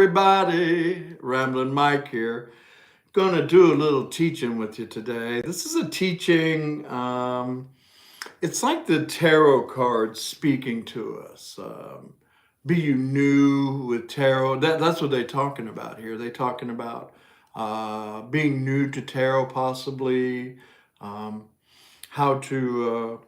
everybody? Ramblin Mike here. Going to do a little teaching with you today. This is a teaching, it's like the tarot cards speaking to us. Be you new with tarot? That's what they're talking about here. They're talking about being new to tarot, possibly, how to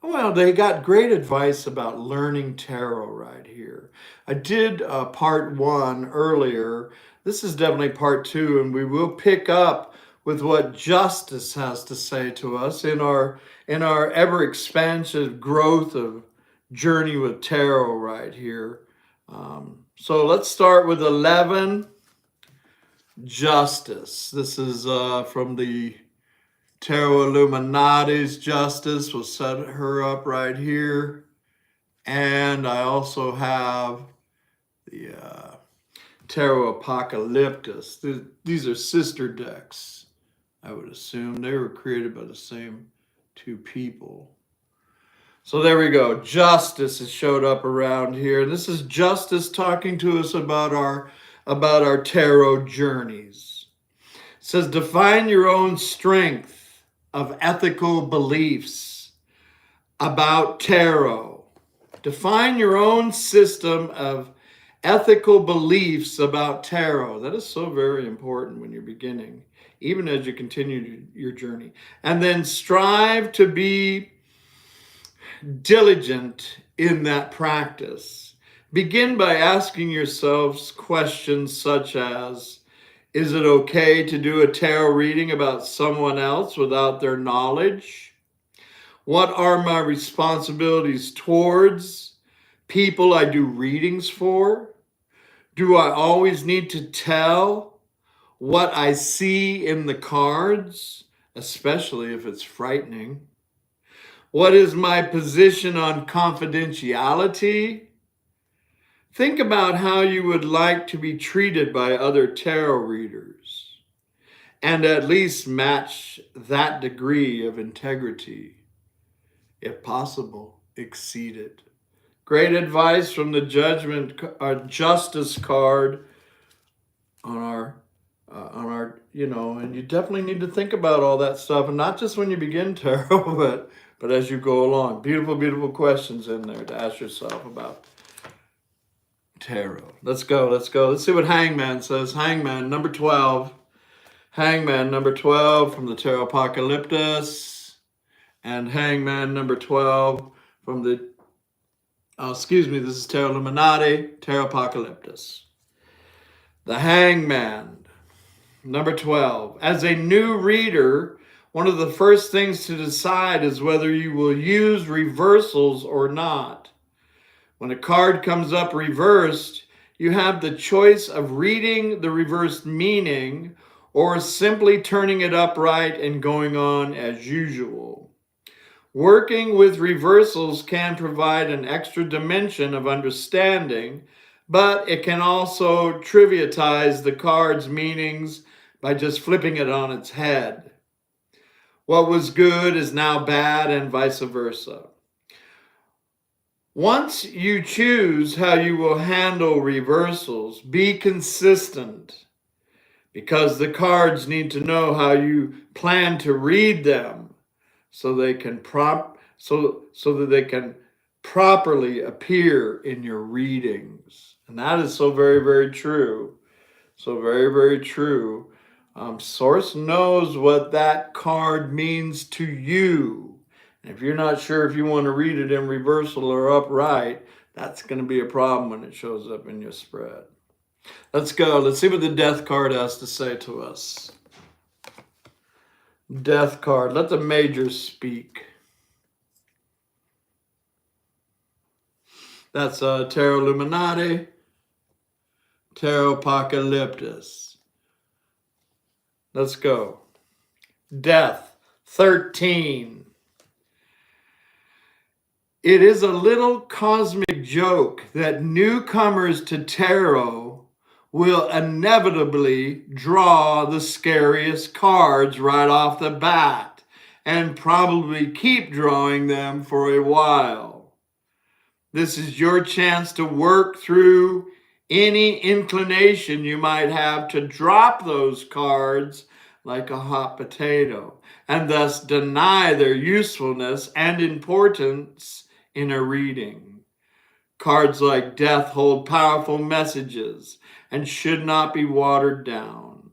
well, they got great advice about learning tarot right here. I did part one earlier. This is definitely part two, and we will pick up with what Justice has to say to us in our ever expansive growth of journey with tarot right here. So let's start with 11, Justice. This is from the Tarot Illuminati's Justice. We'll set her up right here. And I also have the Tarot Apocalyptus. These are sister decks, I would assume. They were created by the same two people. So there we go. Justice has showed up around here. This is Justice talking to us about our tarot journeys. It says, define your own strength of ethical beliefs about tarot. Define your own system of ethical beliefs about tarot. That is so very important when you're beginning, even as you continue your journey. And then strive to be diligent in that practice. Begin by asking yourselves questions such as, is it okay to do a tarot reading about someone else without their knowledge? What are my responsibilities towards people I do readings for? Do I always need to tell what I see in the cards, especially if it's frightening? What is my position on confidentiality? Think about how you would like to be treated by other tarot readers, and at least match that degree of integrity. If possible, exceed it. Great advice from the Judgment, Justice card on our, and you definitely need to think about all that stuff, and not just when you begin tarot, but as you go along. Beautiful, beautiful questions in there to ask yourself about tarot. Let's go. Let's see what Hangman says. Hangman, number 12. Hangman, number 12 from the Tarot Apocalyptus. And Hangman, number 12 from the, this is Tarot Illuminati, Tarot Apocalyptus. The Hangman, number 12. As a new reader, one of the first things to decide is whether you will use reversals or not. When a card comes up reversed, you have the choice of reading the reversed meaning or simply turning it upright and going on as usual. Working with reversals can provide an extra dimension of understanding, but it can also trivialize the card's meanings by just flipping it on its head. What was good is now bad, and vice versa. Once you choose how you will handle reversals, be consistent, because the cards need to know how you plan to read them so they can that they can properly appear in your readings. And that is so very, very true. So very, very true. Source knows what that card means to you. If you're not sure if you want to read it in reversal or upright, that's going to be a problem when it shows up in your spread. Let's go. Let's see what the Death card has to say to us. Death card. Let the majors speak. That's Tarot Illuminati, Tarot Apocalyptus. Let's go. Death, 13. It is a little cosmic joke that newcomers to tarot will inevitably draw the scariest cards right off the bat and probably keep drawing them for a while. This is your chance to work through any inclination you might have to drop those cards like a hot potato, and thus deny their usefulness and importance in a reading. Cards like death hold powerful messages and should not be watered down.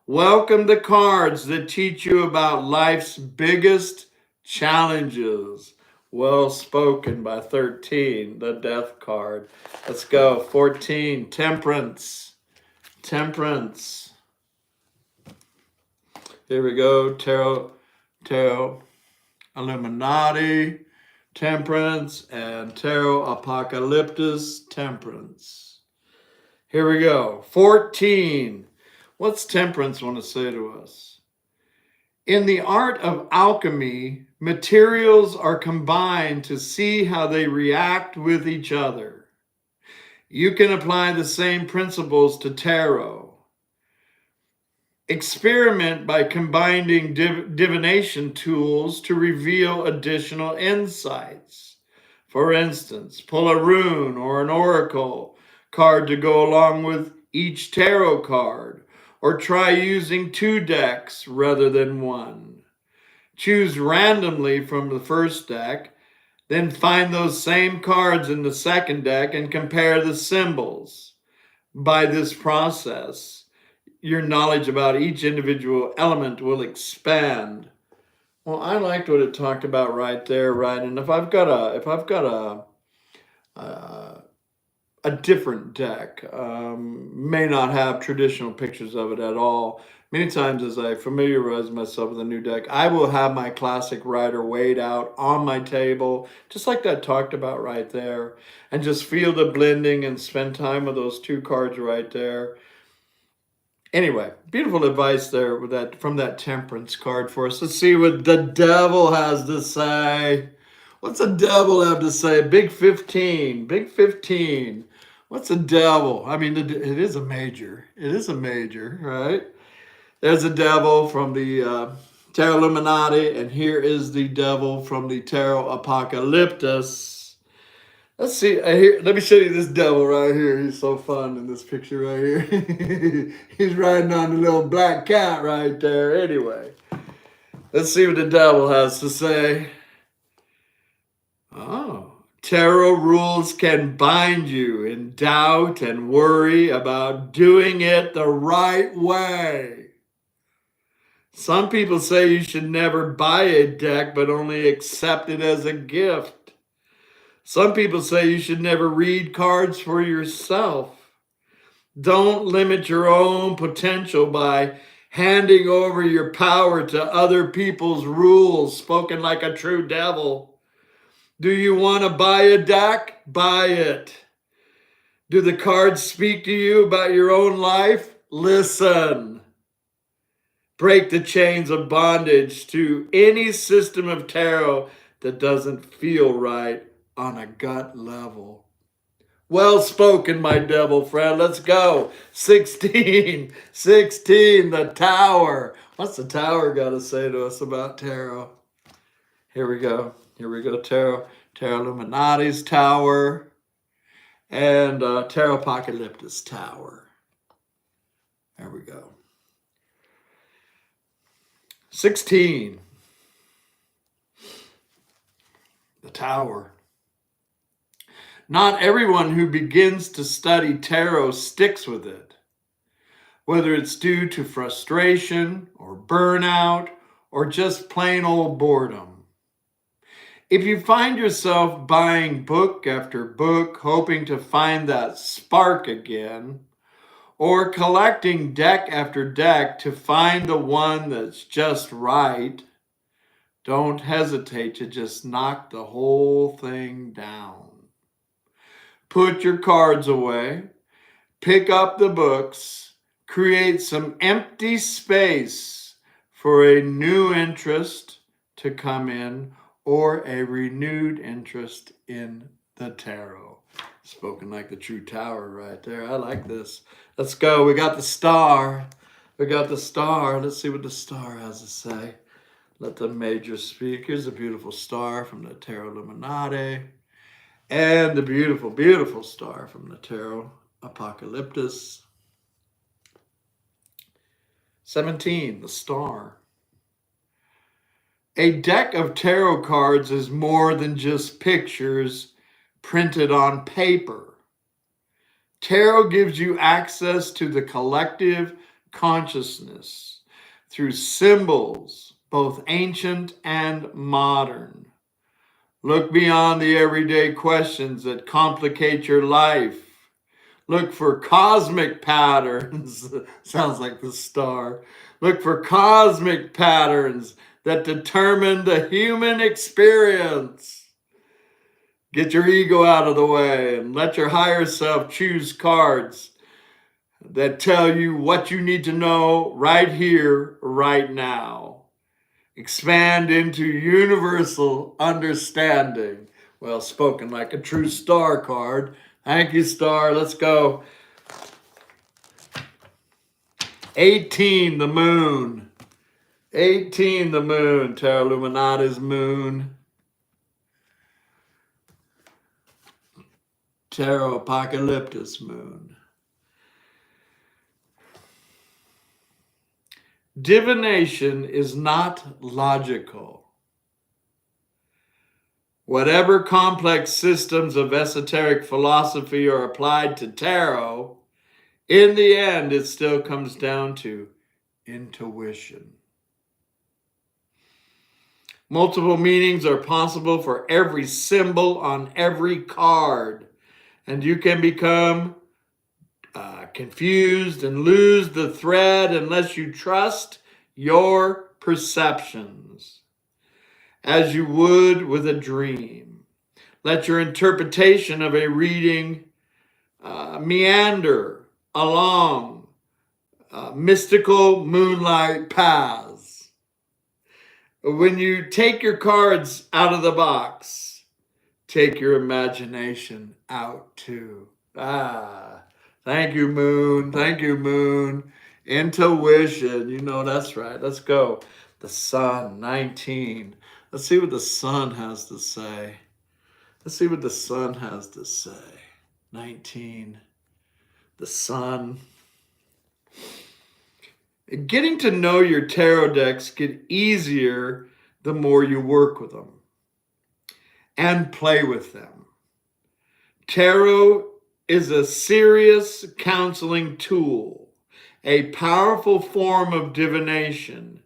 Welcome the cards that teach you about life's biggest challenges. Well spoken by 13, the death card. Let's go. 14, Temperance. Temperance. Here we go. Tarot, Illuminati, Temperance, and Tarot Apocalyptus, Temperance. Here we go. 14. What's Temperance want to say to us? In the art of alchemy, materials are combined to see how they react with each other. You can apply the same principles to tarot. Experiment by combining divination tools to reveal additional insights. For instance, pull a rune or an oracle card to go along with each tarot card, or try using 2 decks rather than 1. Choose randomly from the first deck, then find those same cards in the second deck and compare the symbols. By this process, your knowledge about each individual element will expand. Well, I liked what it talked about right there, right? And if I've got a different deck, may not have traditional pictures of it at all. Many times as I familiarize myself with a new deck, I will have my classic Rider Waite out on my table, just like that talked about right there, and just feel the blending and spend time with those 2 cards right there. Anyway, beautiful advice there with that from that Temperance card for us. Let's see what the devil has to say. What's the devil have to say? Big 15. Big 15. What's the devil? I mean, it is a major. It is a major, right? There's a devil from the Tarot Illuminati, and here is the devil from the Tarot Apocalyptus. Let's see. Let me show you this devil right here. He's so fun in this picture right here. He's riding on the little black cat right there. Anyway, let's see what the devil has to say. Oh, tarot rules can bind you in doubt and worry about doing it the right way. Some people say you should never buy a deck, but only accept it as a gift. Some people say you should never read cards for yourself. Don't limit your own potential by handing over your power to other people's rules, spoken like a true devil. Do you want to buy a deck? Buy it. Do the cards speak to you about your own life? Listen. Break the chains of bondage to any system of tarot that doesn't feel right on a gut level. Well spoken, my devil friend. Let's go. 16, the Tower. What's the Tower got to say to us about tarot? Here we go. Tarot Illuminati's Tower and Tarot Apocalyptus Tower. There we go. 16, the Tower. Not everyone who begins to study tarot sticks with it, whether it's due to frustration or burnout or just plain old boredom. If you find yourself buying book after book, hoping to find that spark again, or collecting deck after deck to find the one that's just right, don't hesitate to just knock the whole thing down. Put your cards away, pick up the books, create some empty space for a new interest to come in or a renewed interest in the tarot. Spoken like the true Tower right there. I like this. Let's go. We got the Star. Let's see what the Star has to say. Let the major speak. Here's a beautiful star from the Tarot Illuminati. And the beautiful, beautiful star from the Tarot Apocalyptus. 17, the Star. A deck of tarot cards is more than just pictures printed on paper. Tarot gives you access to the collective consciousness through symbols, both ancient and modern. Look beyond the everyday questions that complicate your life. Look for cosmic patterns. Sounds like the Star. Look for cosmic patterns that determine the human experience. Get your ego out of the way and let your higher self choose cards that tell you what you need to know right here, right now. Expand into universal understanding. Well, spoken like a true Star card. Thank you, Star. Let's go. 18, the Moon. 18, the Moon. Tarot Illuminati's Moon. Tarot Apocalyptus Moon. Divination is not logical. Whatever complex systems of esoteric philosophy are applied to tarot, in the end, it still comes down to intuition. Multiple meanings are possible for every symbol on every card, and you can become confused and lose the thread unless you trust your perceptions, as you would with a dream. Let your interpretation of a reading meander along mystical moonlight paths. When you take your cards out of the box, take your imagination out too. Thank you, Moon. Thank you, Moon. Intuition. You know that's right. Let's go. The Sun, 19. Let's see what the Sun has to say. Let's see what the Sun has to say. 19. The Sun. Getting to know your tarot decks get easier the more you work with them and play with them. Tarot is a serious counseling tool, a powerful form of divination,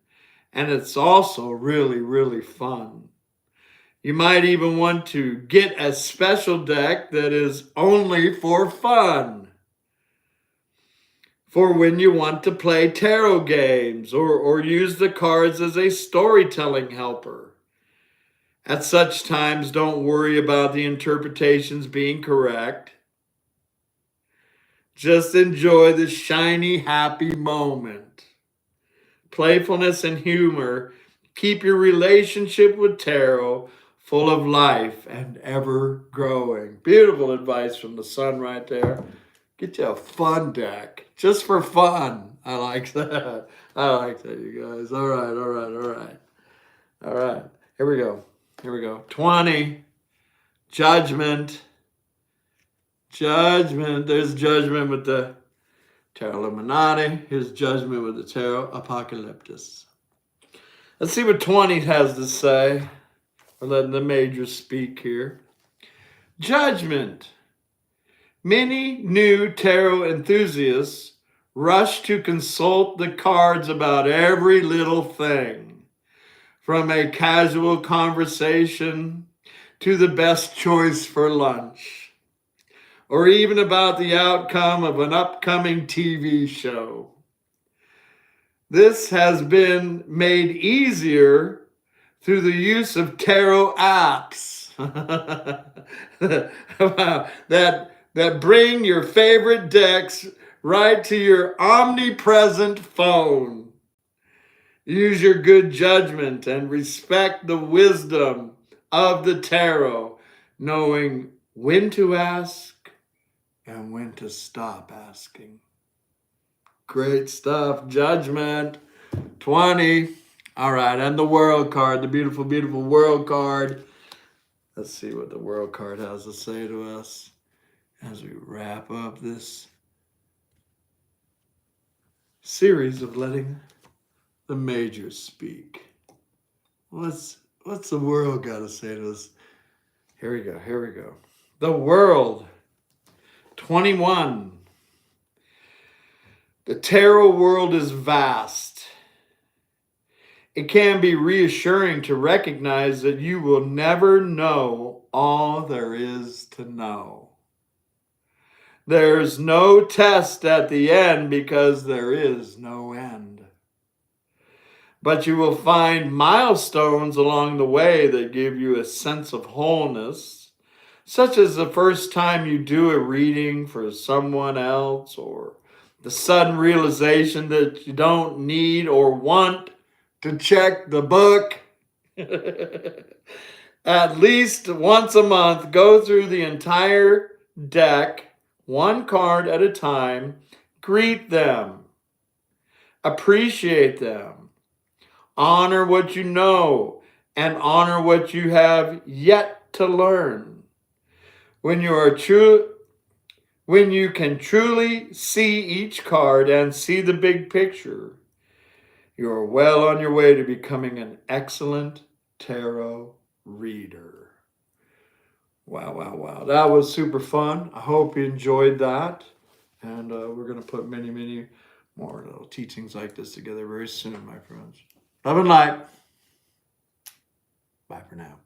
and it's also really, really fun. You might even want to get a special deck that is only for fun, for when you want to play tarot games or use the cards as a storytelling helper. At such times, don't worry about the interpretations being correct. Just enjoy the shiny, happy moment. Playfulness and humor keep your relationship with tarot full of life and ever growing. Beautiful advice from the Sun right there. Get you a fun deck, just for fun. I like that. I like that, you guys. All right. Here we go. 20. Judgment. There's Judgment with the Tarot Illuminati. Here's Judgment with the Tarot Apocalyptus. Let's see what 20 has to say. We're letting the majors speak here. Judgment. Many new tarot enthusiasts rush to consult the cards about every little thing, from a casual conversation to the best choice for lunch, or even about the outcome of an upcoming TV show. This has been made easier through the use of tarot apps that bring your favorite decks right to your omnipresent phone. Use your good judgment and respect the wisdom of the tarot, knowing when to ask and when to stop asking. Great stuff. Judgment. 20. All right, and the World card, the beautiful, beautiful World card. Let's see what the World card has to say to us. as we wrap up this series of letting the majors speak. What's the world got to say to us? Here we go. The world. 21. The tarot world is vast. It can be reassuring to recognize that you will never know all there is to know. There's no test at the end because there is no end. But you will find milestones along the way that give you a sense of wholeness, such as the first time you do a reading for someone else, or the sudden realization that you don't need or want to check the book. At least once a month, go through the entire deck, one card at a time, greet them, appreciate them, honor what you know, and honor what you have yet to learn. When you can truly see each card and see the big picture, you are well on your way to becoming an excellent tarot reader. Wow. That was super fun. I hope you enjoyed that. And we're going to put many more little teachings like this together very soon, my friends. Love and light. Bye for now.